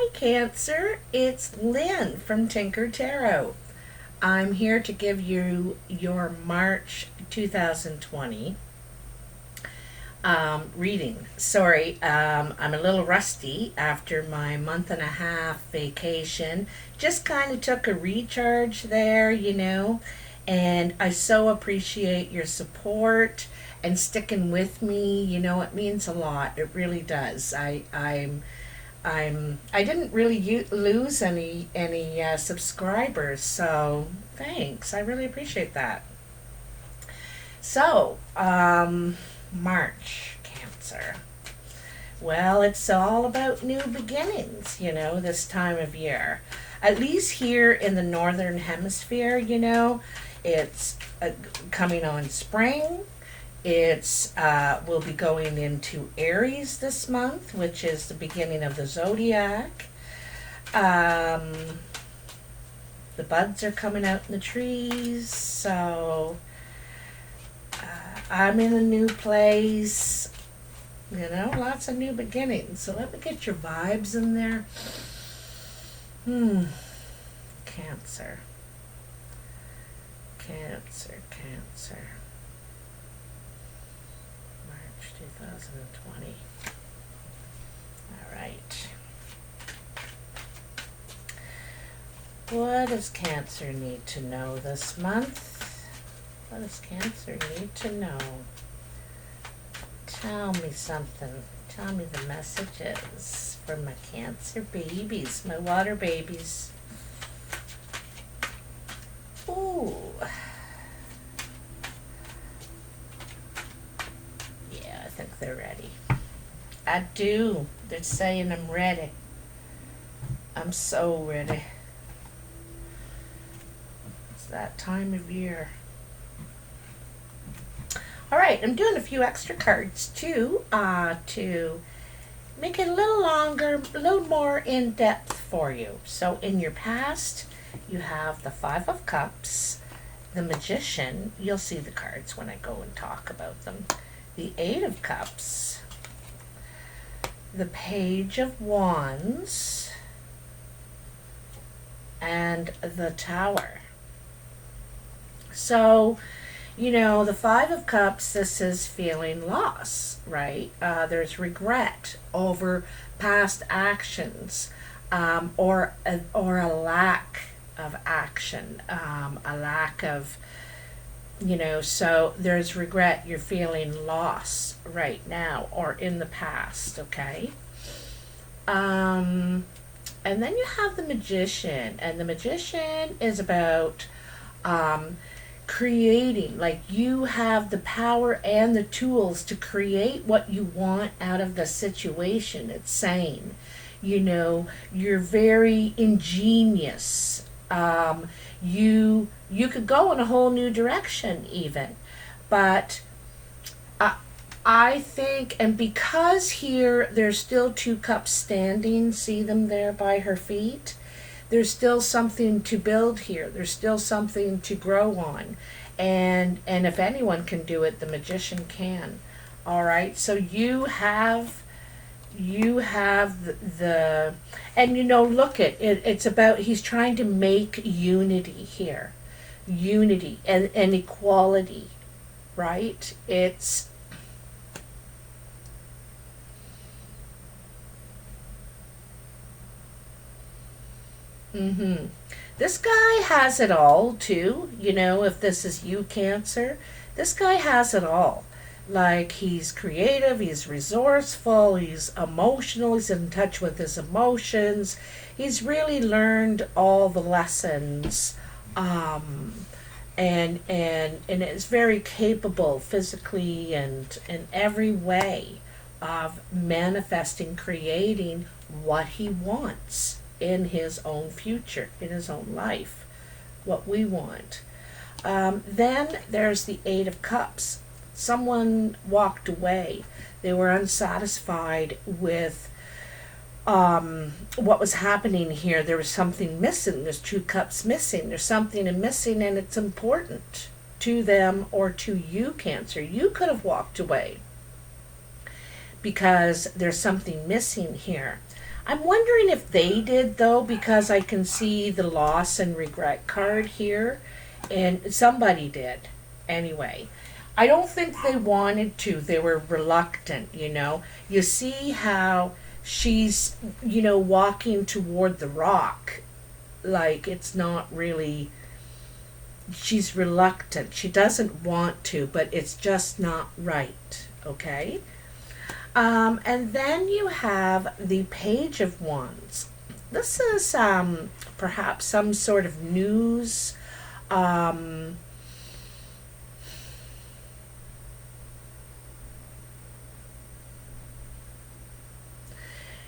Hi, Cancer. It's Lynn from Tinker Tarot. I'm here to give you your March 2020 reading. Sorry, I'm a little rusty after my month and a half vacation. Just kind of took a recharge there, and I so appreciate your support and sticking with me. It means a lot. It really does. I didn't really lose any subscribers, so thanks. I really appreciate that. So, March, Cancer. Well, it's all about new beginnings, this time of year. At least here in the northern hemisphere, it's coming on spring. It's we'll be going into Aries this month, which is the beginning of the zodiac. The buds are coming out in the trees, so I'm in a new place. Lots of new beginnings. So let me get your vibes in there. Cancer. Cancer, Cancer. March 2020. All right. What does Cancer need to know this month? What does Cancer need to know? Tell me something. Tell me the messages from my Cancer babies, my water babies. Ooh. Yeah, I think they're ready. I do. They're saying I'm ready. I'm so ready. It's that time of year. All right, I'm doing a few extra cards too, to make it a little longer, a little more in depth for you. So in your past, you have the Five of Cups, the Magician. You'll see the cards when I go and talk about them. The Eight of Cups, the Page of Wands, and the Tower. So, the Five of Cups, this is feeling loss, right? There's regret over past actions, or a lack of action, a lack of, so there's regret. You're feeling loss right now or in the past, okay? And then you have the Magician, and the Magician is about creating. Like, you have the power and the tools to create what you want out of the situation. It's saying, you're very ingenious. You could go in a whole new direction even, but I think, and because here there's still two cups standing, see them there by her feet, there's still something to build here. There's still something to grow on. And if anyone can do it, the Magician can. All right. So you have the and look at it. It's about, he's trying to make unity here. Unity and equality, right? It's This guy has it all too. If this is you, Cancer, this guy has it all. Like, he's creative, he's resourceful, he's emotional, he's in touch with his emotions. He's really learned all the lessons, and is very capable physically and in every way of manifesting, creating what he wants in his own future, in his own life, what we want. Then there's the Eight of Cups. Someone walked away. They were unsatisfied with what was happening here. There was something missing. There's two cups missing. There's something missing, and it's important to them or to you, Cancer. You could have walked away because there's something missing here. I'm wondering if they did though, because I can see the loss and regret card here, and somebody did. Anyway, I don't think they wanted to. They were reluctant, you know. You see how she's, you know, walking toward the rock. Like it's not really, she's reluctant. She doesn't want to, but it's just not right, okay? And then you have the Page of Wands. This is perhaps some sort of news. Um,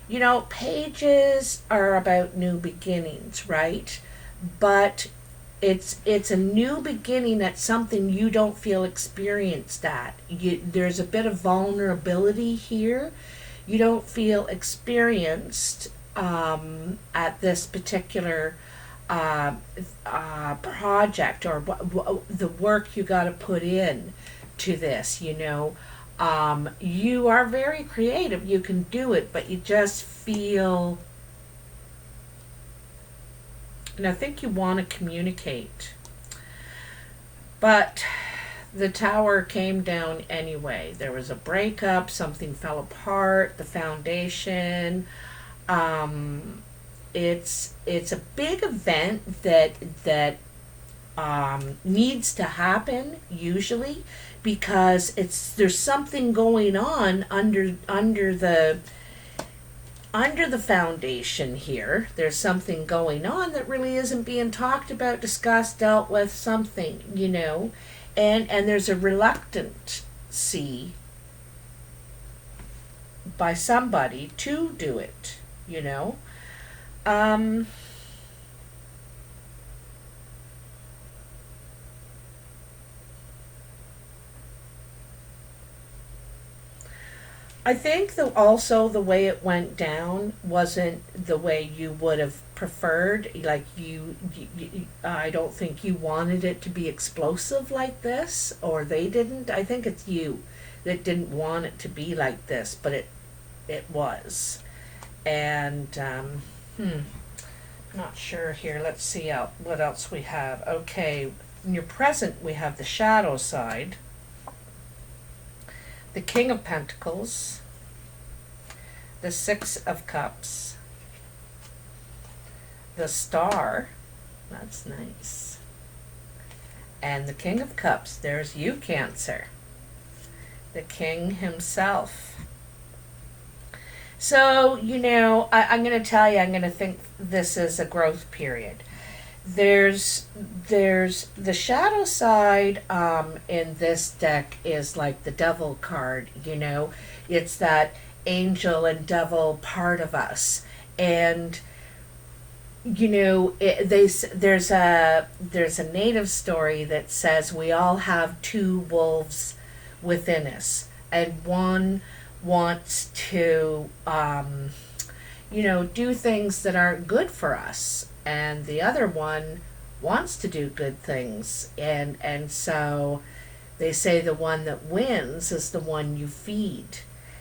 you know, pages are about new beginnings, right? But it's a new beginning at something you don't feel experienced at. There's a bit of vulnerability here. You don't feel experienced at this particular uh, project, or the work you got to put in to this. You know, you are very creative. You can do it, but you just feel, and I think you want to communicate. But the tower came down anyway. There was a breakup, something fell apart, the foundation. Um, it's a big event that needs to happen usually, because there's something going on under the foundation here. There's something going on that really isn't being talked about, discussed, dealt with, something, you know. And there's a reluctancy by somebody to do it, you know. Um, I think also the way it went down wasn't the way you would have preferred. Like I don't think you wanted it to be explosive like this, or they didn't. I think it's you that didn't want it to be like this, but it was. And not sure here. Let's see out what else we have. Okay, in your present we have the shadow side, the King of Pentacles, the Six of Cups, the Star, that's nice, and the King of Cups. There's you, Cancer, the King himself. So, you know, I'm going to tell you, I'm going to think this is a growth period. There's the shadow side in this deck is like the devil card, you know. It's that angel and devil part of us. And you know, there's a native story that says we all have two wolves within us, and one wants to you know, do things that aren't good for us, and the other one wants to do good things, and so they say the one that wins is the one you feed.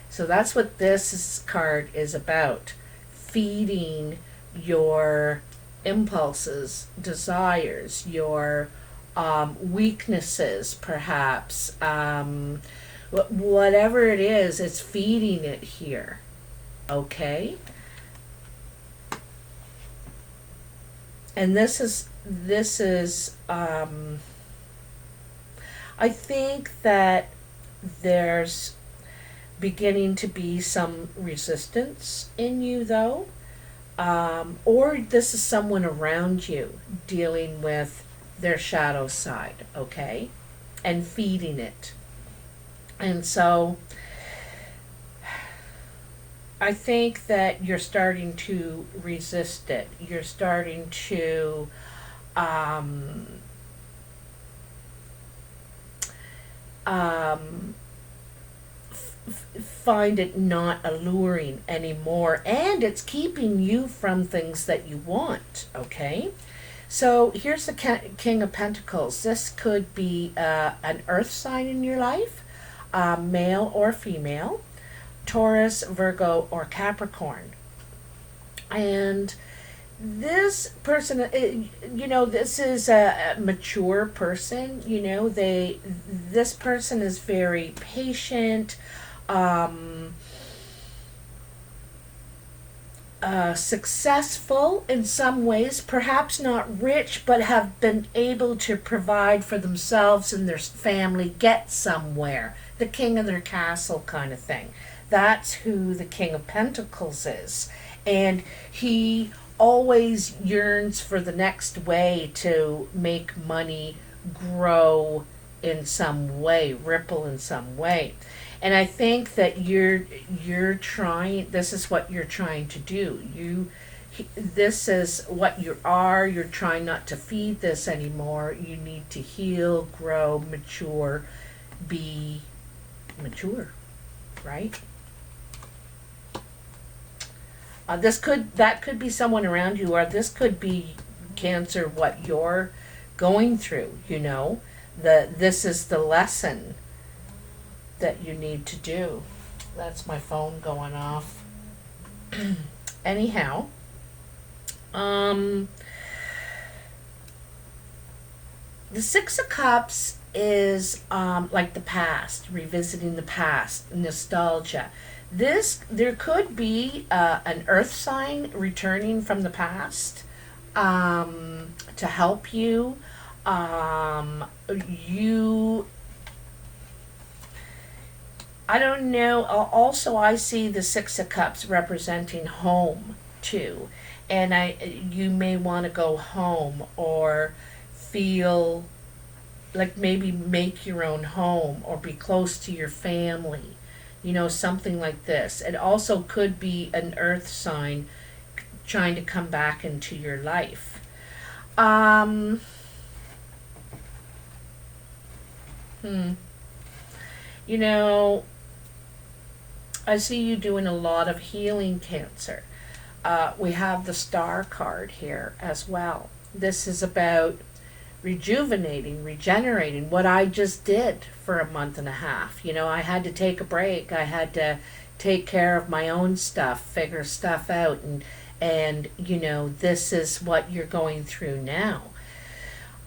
So that's what this card is about: feeding your impulses, desires, your weaknesses, perhaps, whatever it is, it's feeding it here. Okay? And this is I think that there's beginning to be some resistance in you, though, or this is someone around you dealing with their shadow side, okay, and feeding it. And so I think that you're starting to resist it. You're starting to find it not alluring anymore, and it's keeping you from things that you want, okay? So here's the King of Pentacles. This could be an earth sign in your life, male or female, Taurus, Virgo, or Capricorn. And this person, this is a mature person. This person is very patient, um, successful in some ways, perhaps not rich, but have been able to provide for themselves and their family, get somewhere. The king of their castle kind of thing. That's who the King of Pentacles is. And he always yearns for the next way to make money grow in some way, ripple in some way. And I think that you're trying, this is what you're trying to do. This is what you are. You're trying not to feed this anymore. You need to heal, grow, mature, be mature, right? That could be someone around you, or this could be Cancer, what you're going through. This is the lesson that you need to do. That's my phone going off. Anyhow, the Six of Cups is like the past, revisiting the past, nostalgia. There could be an earth sign returning from the past to help you. I don't know. Also, I see the Six of Cups representing home too, and you may want to go home or feel like maybe make your own home or be close to your family. Something like this. It also could be an earth sign trying to come back into your life. I see you doing a lot of healing, Cancer. We have the Star card here as well. This is about rejuvenating, regenerating, what I just did for a month and a half. I had to take a break. I had to take care of my own stuff, figure stuff out, and this is what you're going through now.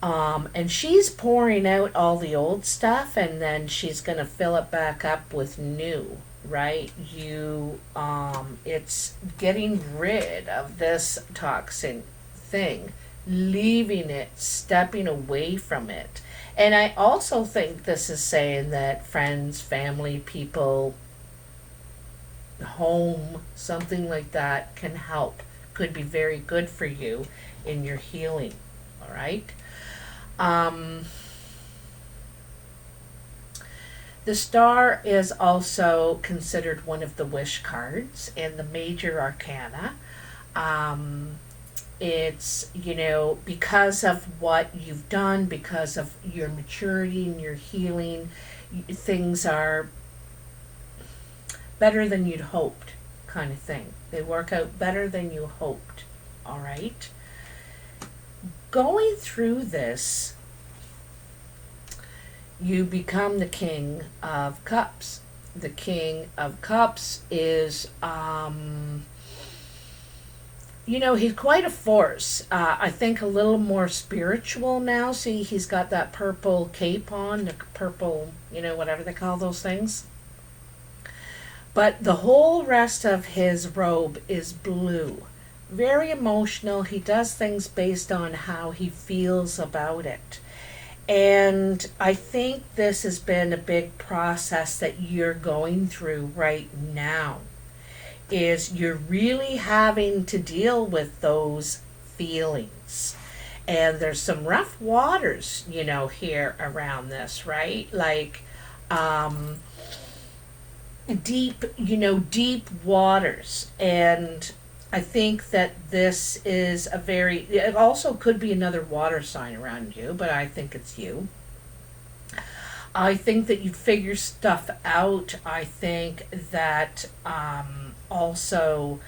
And she's pouring out all the old stuff, and then she's going to fill it back up with new, right? It's getting rid of this toxic thing, leaving it, stepping away from it. And I also think this is saying that friends, family, people, home, something like that can help. Could be very good for you in your healing. All right. The Star is also considered one of the wish cards in the major arcana. It's, because of what you've done, because of your maturity and your healing, things are better than you'd hoped, kind of thing. They work out better than you hoped. All right? Going through this, you become the King of Cups. The King of Cups is, he's quite a force. I think a little more spiritual now. See, he's got that purple cape on, the purple, whatever they call those things. But the whole rest of his robe is blue. Very emotional. He does things based on how he feels about it. And I think this has been a big process that you're going through right now. Is you're really having to deal with those feelings. And there's some rough waters, here around this, right? Like, deep waters. And I think that this is it also could be another water sign around you, but I think it's you. I think that you figure stuff out. I think that also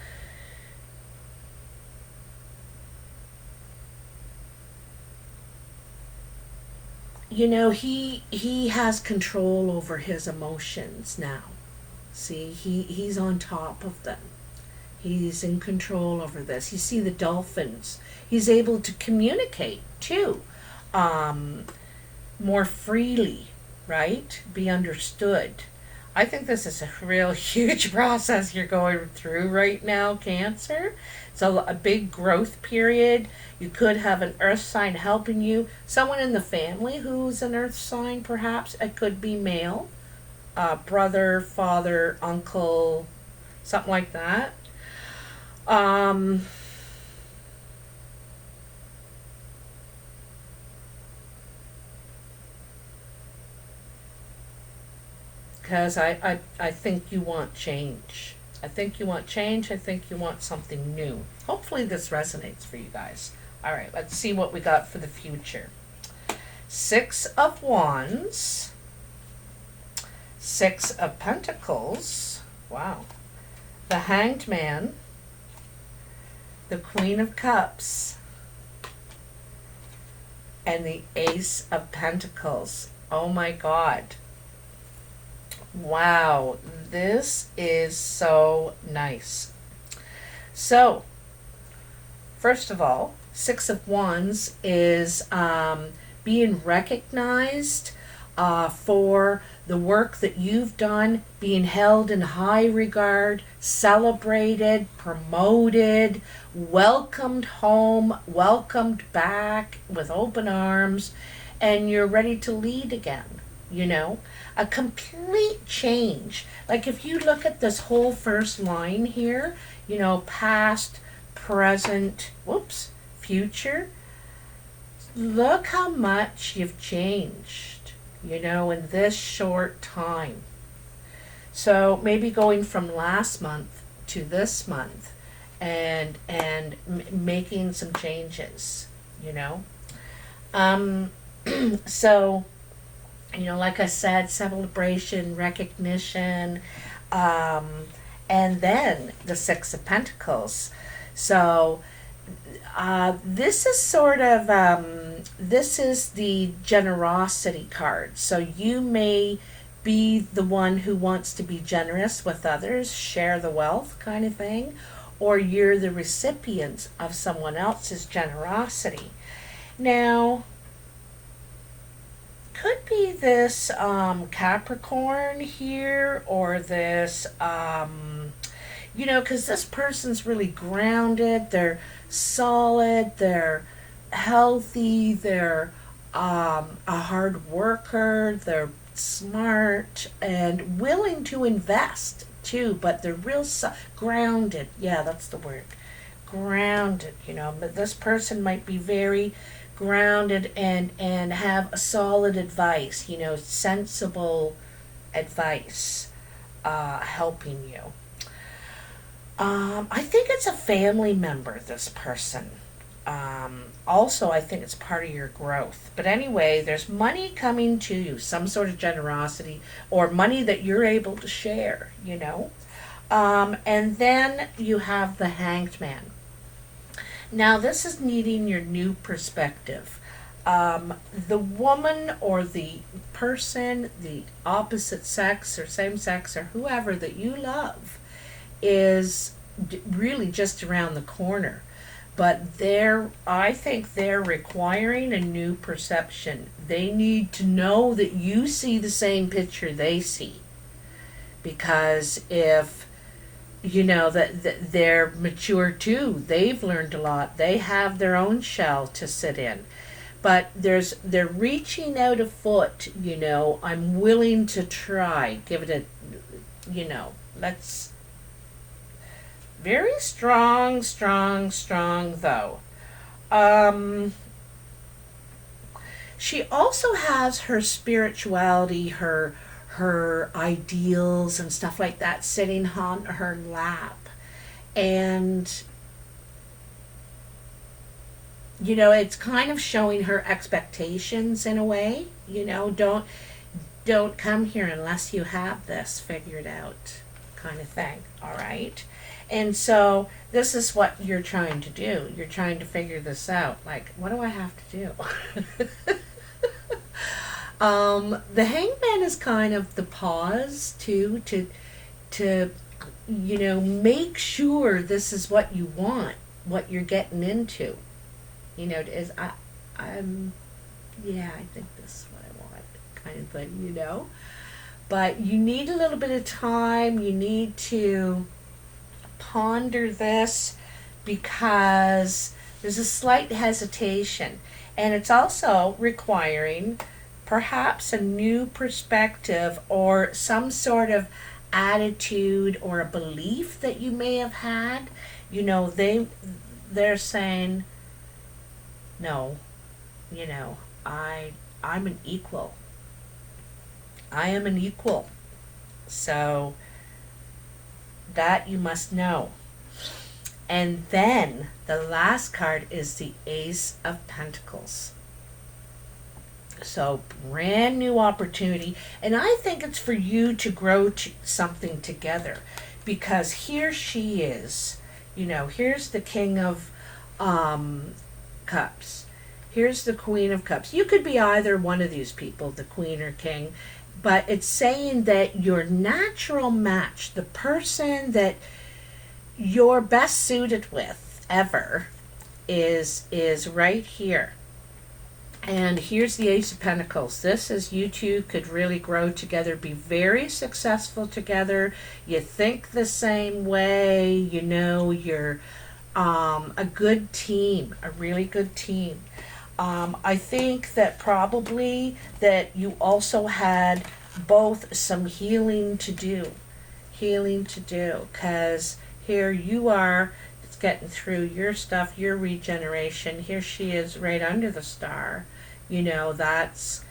he has control over his emotions now. See, he's on top of them. He's in control over this. You see the dolphins. He's able to communicate too, um, more freely, right? Be understood. I think this is a real huge process you're going through right now, Cancer. It's a big growth period. You could have an earth sign helping you. Someone in the family who's an earth sign, perhaps. It could be male. Brother, father, uncle, something like that. Um, because I think you want change. I think you want change. I think you want something new. Hopefully, this resonates for you guys. All right, let's see what we got for the future. Six of Wands, Six of Pentacles. Wow. The Hanged Man, the Queen of Cups, and the Ace of Pentacles. Oh my God. Wow, this is so nice. So, first of all, Six of Wands is being recognized for the work that you've done, being held in high regard, celebrated, promoted, welcomed home, welcomed back with open arms, and you're ready to lead again, you know? A complete change. Like if you look at this whole first line here, you know, past, present, future, look how much you've changed, you know, in this short time. So maybe going from last month to this month and making some changes, you know. So, you know, like I said, celebration, recognition, and then the Six of Pentacles. So this is sort of, this is the generosity card. So you may be the one who wants to be generous with others, share the wealth kind of thing, or you're the recipient of someone else's generosity. Now, could be this Capricorn here, or this, you know, because this person's really grounded, they're solid, they're healthy, they're a hard worker, they're smart and willing to invest too, but they're real grounded. Yeah, that's the word. Grounded, you know, but this person might be very grounded and have a solid advice, you know, sensible advice helping you. I think it's a family member, this person. Also, I think it's part of your growth. But anyway, there's money coming to you, some sort of generosity, or money that you're able to share, you know. And then you have the Hanged Man. Now, this is needing your new perspective. The woman or the person, the opposite sex or same sex or whoever that you love is really just around the corner. But I think they're requiring a new perception. They need to know that you see the same picture they see. Because if, you know, that they're mature too, they've learned a lot. They have their own shell to sit in. But they're reaching out a foot, you know, I'm willing to try. Give it a, you know, let's. Very strong though. She also has her spirituality, her ideals and stuff like that sitting on her lap. And, you know, it's kind of showing her expectations in a way. You know, don't come here unless you have this figured out, kind of thing. All right. And so this is what you're trying to do. You're trying to figure this out. Like, what do I have to do? The Hangman is kind of the pause too, to make sure this is what you want, what you're getting into. Is I'm yeah, I think this is what I want, kind of thing. But you need a little bit of time. You need to ponder this because there's a slight hesitation. And it's also requiring perhaps a new perspective or some sort of attitude or a belief that you may have had. They're saying, no, I'm an equal. I am an equal. So that you must know. And then the last card is the Ace of Pentacles. So brand new opportunity. And I think it's for you to grow something together. Because here she is. Here's the King of Cups. Here's the Queen of Cups. You could be either one of these people, the Queen or King. But it's saying that your natural match, the person that you're best suited with ever, is right here. And here's the Ace of Pentacles. This is you two could really grow together, be very successful together. You think the same way, you're a good team, a really good team. I think that probably that you also had both some healing to do, because here you are, it's getting through your stuff, your regeneration. Here she is right under the star. That's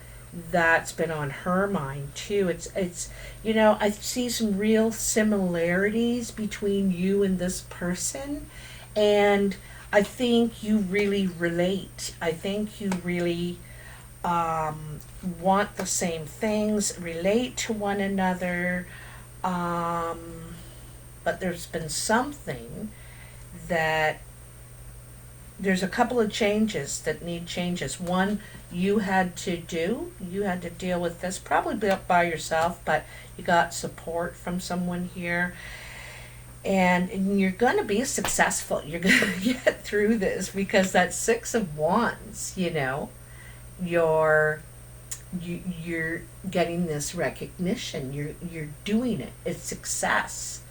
been on her mind too. It's I see some real similarities between you and this person, and I think you really relate. I think you really want the same things, relate to one another, but there's been something that there's a couple of changes that need changes. One, you had to deal with this, probably by yourself, but you got support from someone here. And you're going to be successful. You're going to get through this because that Six of Wands, you're getting this recognition. You're doing it. It's success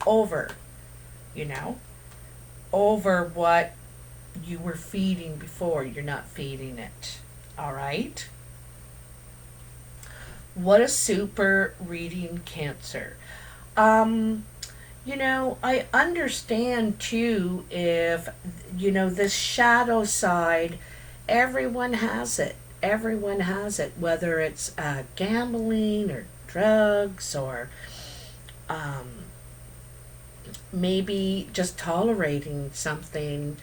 over, over what you were feeding before. You're not feeding it. All right? What a super reading, Cancer. I understand too if, this shadow side, everyone has it. Everyone has it, whether it's gambling or drugs or maybe just tolerating something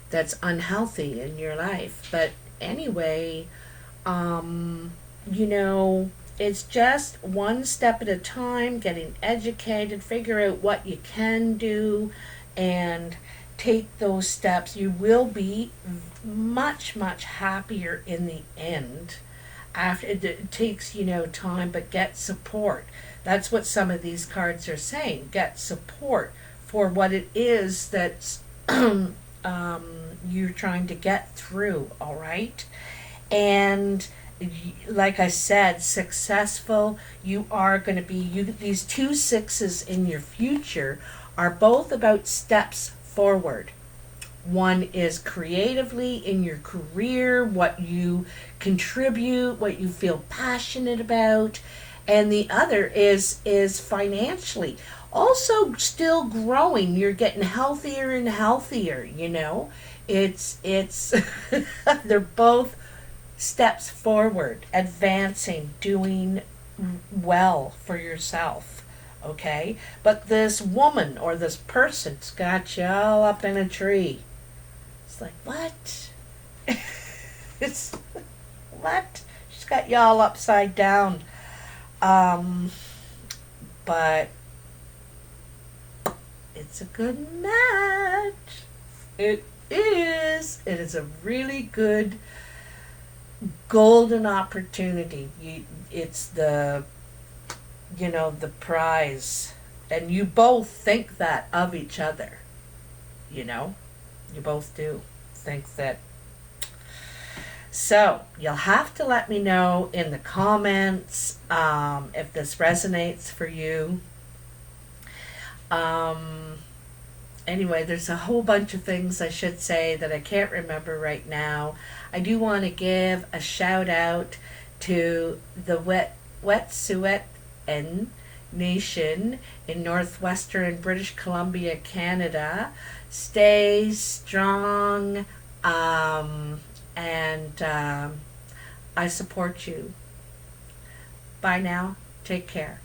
that's unhealthy in your life. But anyway, it's just one step at a time, getting educated, figure out what you can do, and take those steps. You will be much, much happier in the end. After it takes, time, but get support. That's what some of these cards are saying. Get support for what it is that's you're trying to get through, all right? And like I said, successful. You are going to be, these 2 sixes in your future are both about steps forward. One is creatively in your career, what you contribute, what you feel passionate about, and the other is financially. Also still growing. You're getting healthier and healthier, It's they're both steps forward, advancing, doing well for yourself, okay? But this woman or this person's got you all up in a tree. It's like, what? It's, what? She's got you all upside down. But it's a good match. It is. It is a really good golden opportunity. It's the the prize And you both think that of each other, you know? You both do think that. So, you'll have to let me know in the comments if this resonates for you. Anyway, there's a whole bunch of things I should say that I can't remember right now. I do want to give a shout out to the Wet'suwet'en Nation in northwestern British Columbia, Canada. Stay strong, and I support you. Bye now. Take care.